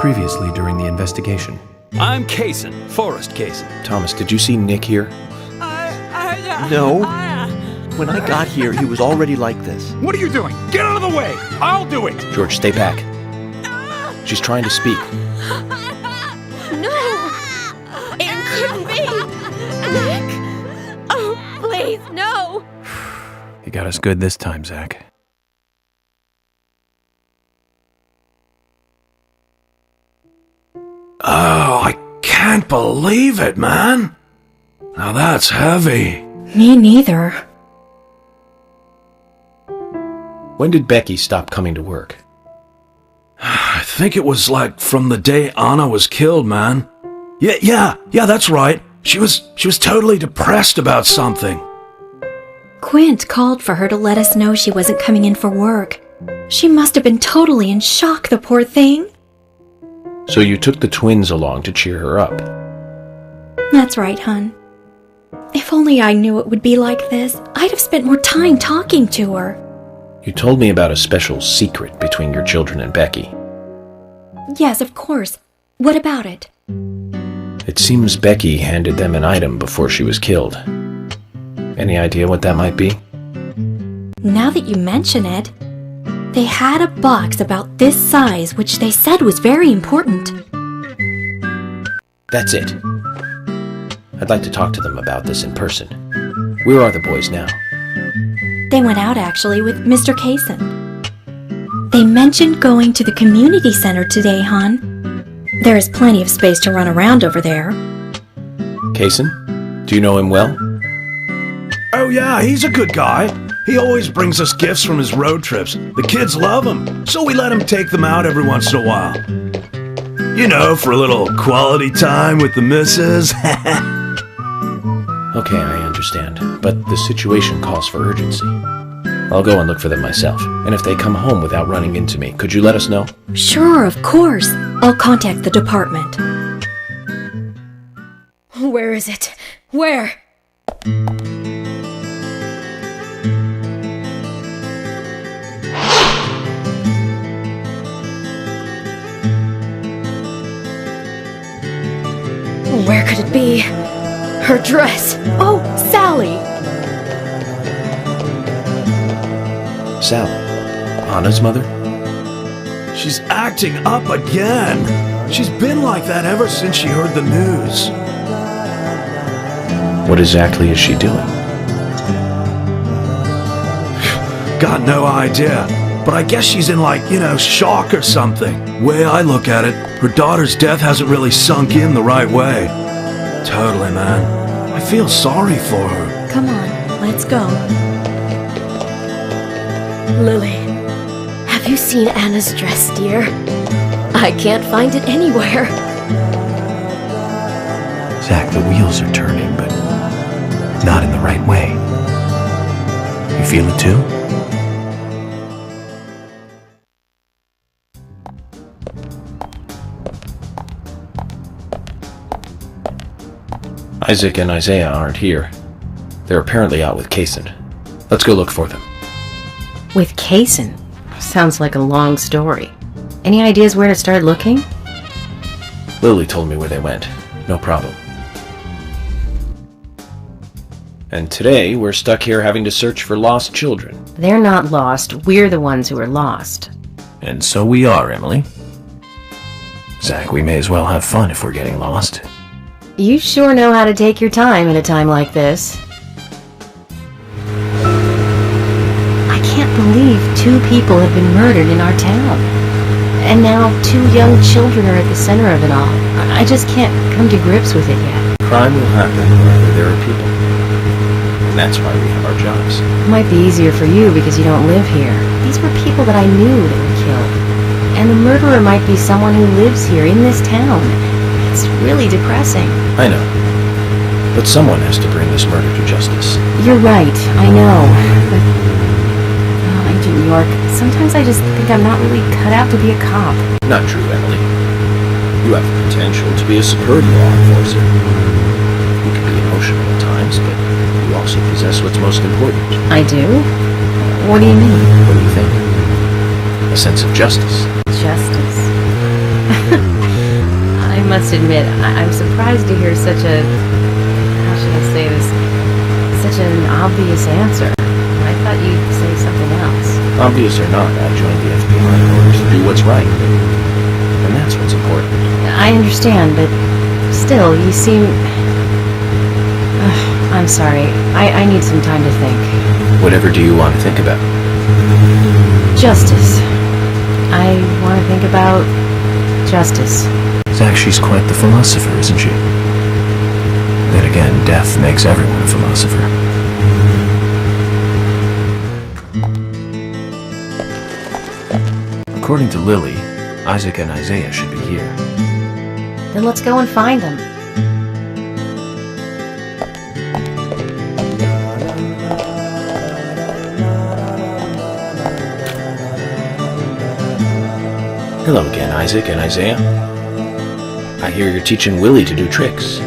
Previously during the investigation. I'm Kaysen, Forrest Kaysen. Thomas, did you see Nick here? No. When I got here, he was already like this. What are you doing? Get out of the way! I'll do it! George, stay back. She's trying to speak. No! It couldn't be! Nick! Oh, please, no! You got us good this time, Zach. Oh, I can't believe it, man. Now that's heavy. Me neither. When did Becky stop coming to work? I think it was like from the day Anna was killed, man. Yeah, that's right. She was totally depressed about something. Quint called for her to let us know she wasn't coming in for work. She must have been totally in shock, the poor thing. So you took the twins along to cheer her up? That's right, hon. If only I knew it would be like this, I'd have spent more time talking to her. You told me about a special secret between your children and Becky. Yes, of course. What about it? It seems Becky handed them an item before she was killed. Any idea what that might be? Now that you mention it, they had a box about this size which they said was very important. That's it. I'd like to talk to them about this in person. Where are the boys now? They went out actually with Mr. Kaysen. They mentioned going to the community center today, hon. There is plenty of space to run around over there. Kaysen? Do you know him well? Oh yeah, he's a good guy. He always brings us gifts from his road trips. The kids love him, so we let him take them out every once in a while. You know, for a little quality time with the missus. Okay, I understand, but the situation calls for urgency. I'll go and look for them myself, and if they come home without running into me, could you let us know? Sure, of course. I'll contact the department. Where is it? Where? Where could it be? Her dress! Oh, Sally! Sally? Anna's mother? She's acting up again. She's been like that ever since she heard the news. What exactly is she doing? Got no idea. But I guess she's in shock or something. Way I look at it, her daughter's death hasn't really sunk in the right way. Totally, man. I feel sorry for her. Come on, let's go. Lily, have you seen Anna's dress, dear? I can't find it anywhere. Zach, the wheels are turning, but not in the right way. You feel it too? Isaac and Isaiah aren't here. They're apparently out with Kaysen. Let's go look for them. With Kaysen? Sounds like a long story. Any ideas where to start looking? Lily told me where they went. No problem. And today, we're stuck here having to search for lost children. They're not lost. We're the ones who are lost. And so we are, Emily. Zach, we may as well have fun if we're getting lost. You sure know how to take your time at a time like this. I can't believe 2 people have been murdered in our town. And now 2 young children are at the center of it all. I just can't come to grips with it yet. Crime will happen wherever there are people. And that's why we have our jobs. It might be easier for you because you don't live here. These were people that I knew that were killed. And the murderer might be someone who lives here in this town. It's really depressing. I know. But someone has to bring this murder to justice. You're right, I know. But, Agent York, sometimes I just think I'm not really cut out to be a cop. Not true, Emily. You have the potential to be a superb law enforcer. You can be emotional at times, but you also possess what's most important. I do? What do you mean? What do you think? A sense of justice. Justice? must admit, I'm surprised to hear such a, how should I say this, such an obvious answer. I thought you'd say something else. Obvious or not, I joined the FBI in order to do what's right. And that's what's important. I understand, but still, you seem... I'm sorry. I need some time to think. Whatever do you want to think about? Justice. I want to think about justice. Zach, she's quite the philosopher, isn't she? Then again, death makes everyone a philosopher. According to Lily, Isaac and Isaiah should be here. Then let's go and find them. Hello again, Isaac and Isaiah. I hear you're teaching Willie to do tricks.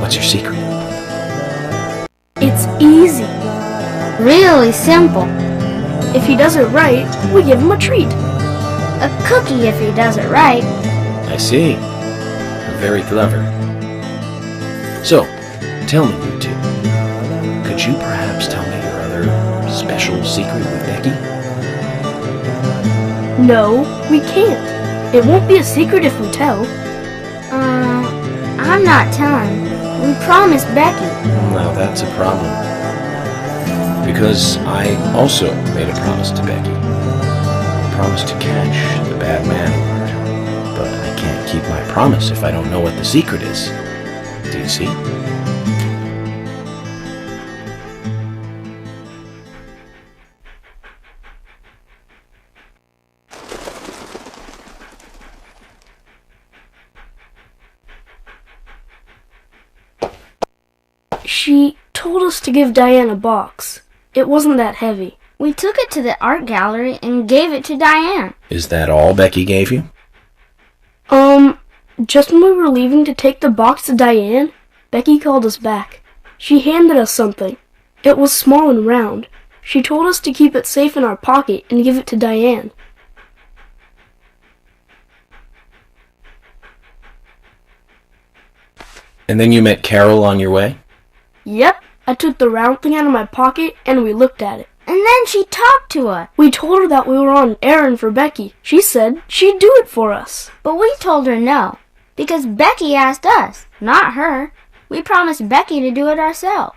What's your secret? It's easy. Really simple. If he does it right, we give him a treat. A cookie if he does it right. I see. Very clever. So, tell me, you two. Could you perhaps tell me your other special secret with Becky? No, we can't. It won't be a secret if we tell. I'm not telling. We promised Becky. Now that's a problem. Because I also made a promise to Becky. I promised to catch the bad man. But I can't keep my promise if I don't know what the secret is. Do you see? She told us to give Diane a box. It wasn't that heavy. We took it to the art gallery and gave it to Diane. Is that all Becky gave you? Just when we were leaving to take the box to Diane, Becky called us back. She handed us something. It was small and round. She told us to keep it safe in our pocket and give it to Diane. And then you met Carol on your way? Yep, I took the round thing out of my pocket and we looked at it. And then she talked to us. We told her that we were on an errand for Becky. She said she'd do it for us. But we told her no, because Becky asked us, not her. We promised Becky to do it ourselves.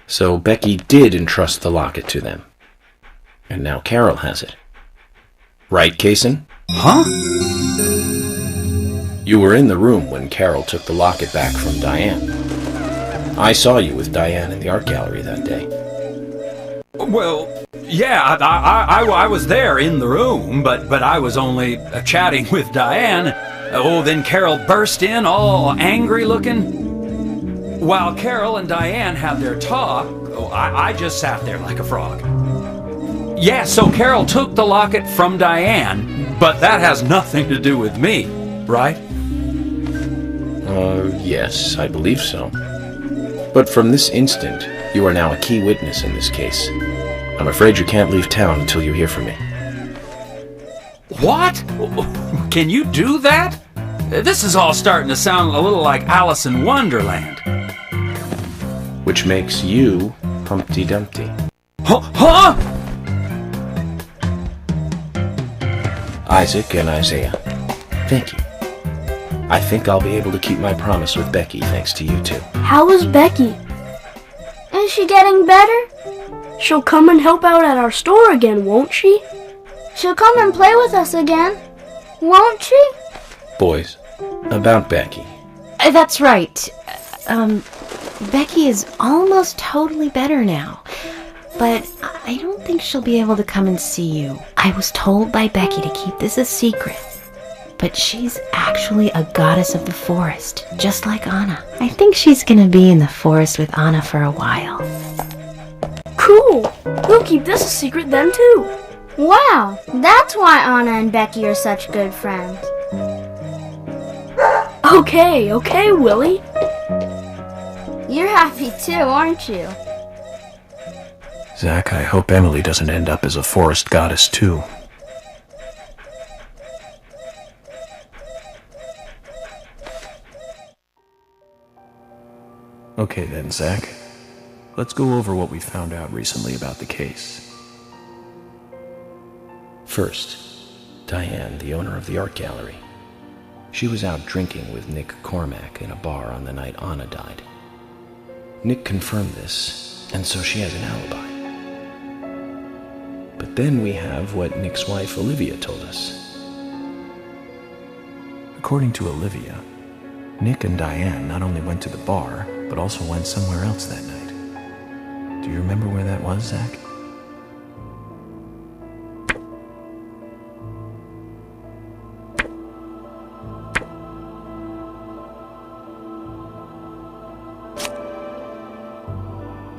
So Becky did entrust the locket to them. And now Carol has it. Right, Kaysen? Huh? You were in the room when Carol took the locket back from Diane. I saw you with Diane in the art gallery that day. Well, yeah, I was there in the room, but I was only chatting with Diane. Oh, then Carol burst in, all angry looking. While Carol and Diane had their talk, I just sat there like a frog. Yeah, so Carol took the locket from Diane, but that has nothing to do with me, right? Yes, I believe so. But from this instant, you are now a key witness in this case. I'm afraid you can't leave town until you hear from me. What? Can you do that? This is all starting to sound a little like Alice in Wonderland. Which makes you Humpty Dumpty. Huh? Isaac and Isaiah, thank you. I think I'll be able to keep my promise with Becky thanks to you two. How is Becky? Is she getting better? She'll come and help out at our store again, won't she? She'll come and play with us again, won't she? Boys, about Becky. That's right. Becky is almost totally better now. But I don't think she'll be able to come and see you. I was told by Becky to keep this a secret. But she's actually a goddess of the forest, just like Anna. I think she's gonna be in the forest with Anna for a while. Cool! We'll keep this a secret then too. Wow, that's why Anna and Becky are such good friends. Okay, Willie. You're happy too, aren't you? Zach, I hope Emily doesn't end up as a forest goddess, too. Okay then, Zach. Let's go over what we found out recently about the case. First, Diane, the owner of the art gallery. She was out drinking with Nick Cormack in a bar on the night Anna died. Nick confirmed this, and so she has an alibi. But then we have what Nick's wife Olivia told us. According to Olivia, Nick and Diane not only went to the bar, but also went somewhere else that night. Do you remember where that was, Zach?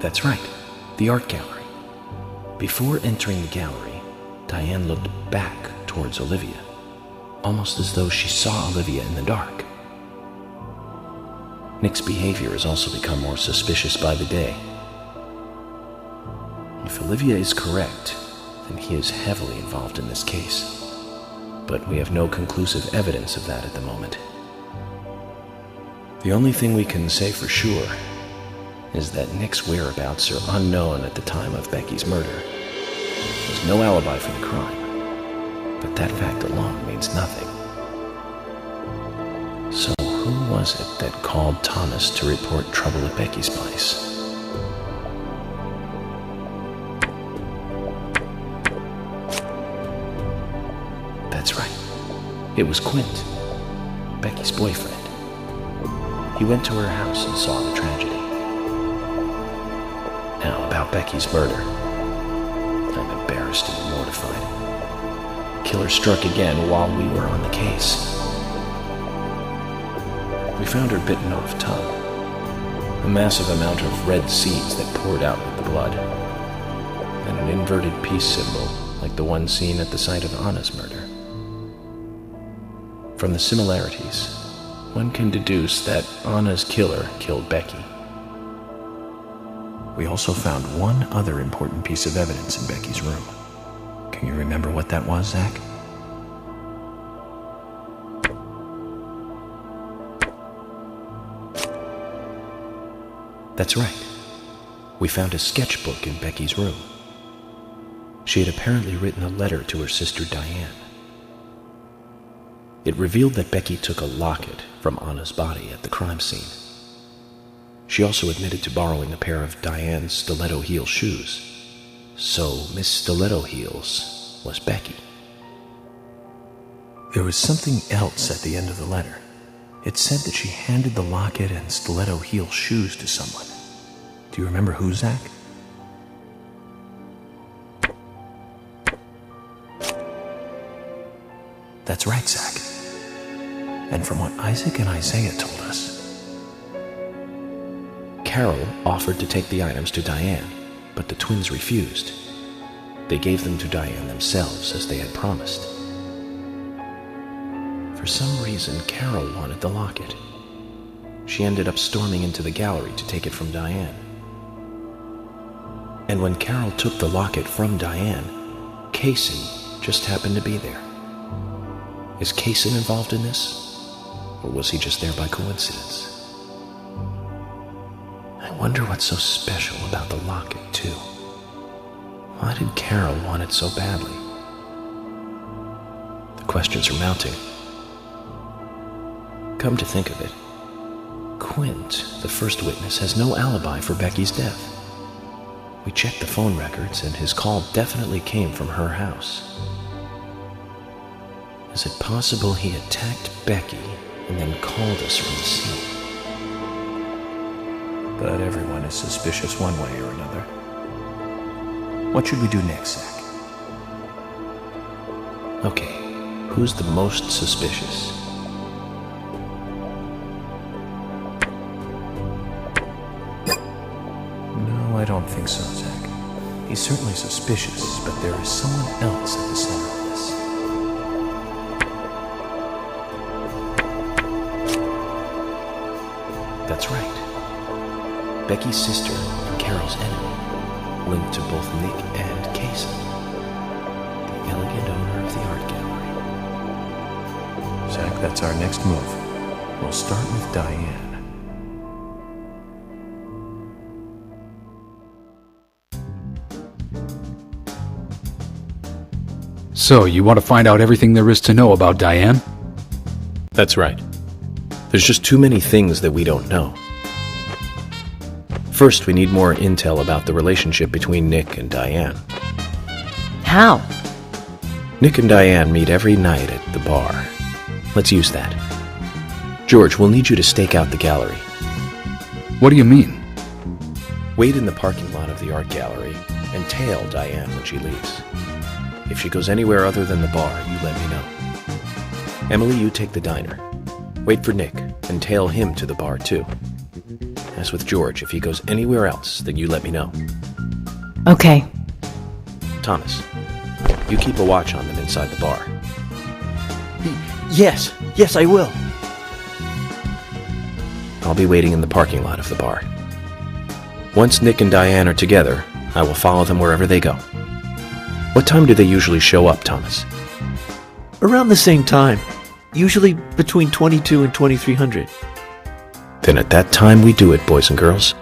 That's right, the art gallery. Before entering the gallery, Diane looked back towards Olivia, almost as though she saw Olivia in the dark. Nick's behavior has also become more suspicious by the day. If Olivia is correct, then he is heavily involved in this case. But we have no conclusive evidence of that at the moment. The only thing we can say for sure is that Nick's whereabouts are unknown at the time of Becky's murder. There's no alibi for the crime, but that fact alone means nothing. So who was it that called Thomas to report trouble at Becky's place? That's right. It was Quint, Becky's boyfriend. He went to her house and saw the tragedy. Now, about Becky's murder. I'm embarrassed and mortified. Killer struck again while we were on the case. We found her bitten off tongue. A massive amount of red seeds that poured out with the blood. And an inverted peace symbol, like the one seen at the site of Anna's murder. From the similarities, one can deduce that Anna's killer killed Becky. We also found one other important piece of evidence in Becky's room. Can you remember what that was, Zach? That's right. We found a sketchbook in Becky's room. She had apparently written a letter to her sister Diane. It revealed that Becky took a locket from Anna's body at the crime scene. She also admitted to borrowing a pair of Diane's stiletto heel shoes. So Miss Stiletto Heels was Becky. There was something else at the end of the letter. It said that she handed the locket and stiletto heel shoes to someone. Do you remember who, Zach? That's right, Zach. And from what Isaac and Isaiah told us, Carol offered to take the items to Diane, but the twins refused. They gave them to Diane themselves, as they had promised. For some reason, Carol wanted the locket. She ended up storming into the gallery to take it from Diane. And when Carol took the locket from Diane, Kaysen just happened to be there. Is Kaysen involved in this? Or was he just there by coincidence? I wonder what's so special about the locket, too. Why did Carol want it so badly? The questions are mounting. Come to think of it, Quint, the first witness, has no alibi for Becky's death. We checked the phone records, and his call definitely came from her house. Is it possible he attacked Becky and then called us from the scene? but everyone is suspicious one way or another. What should we do next, Zach? Okay, who's the most suspicious? No, I don't think so, Zach. He's certainly suspicious, but there is someone else at the center of this. That's right. Becky's sister and Carol's enemy. linked to both Nick and Kaysen, the elegant owner of the art gallery. Zach, that's our next move. We'll start with Diane. So, you want to find out everything there is to know about Diane? That's right. There's just too many things that we don't know. First, we need more intel about the relationship between Nick and Diane. How? Nick and Diane meet every night at the bar. Let's use that. George, we'll need you to stake out the gallery. What do you mean? Wait in the parking lot of the art gallery and tail Diane when she leaves. If she goes anywhere other than the bar, you let me know. Emily, you take the diner. Wait for Nick and tail him to the bar too. As with George, if he goes anywhere else, then you let me know. Okay. Thomas, you keep a watch on them inside the bar. Yes, I will. I'll be waiting in the parking lot of the bar. Once Nick and Diane are together, I will follow them wherever they go. What time do they usually show up, Thomas? Around the same time. Usually between 22 and 2300. Then at that time we do it, boys and girls.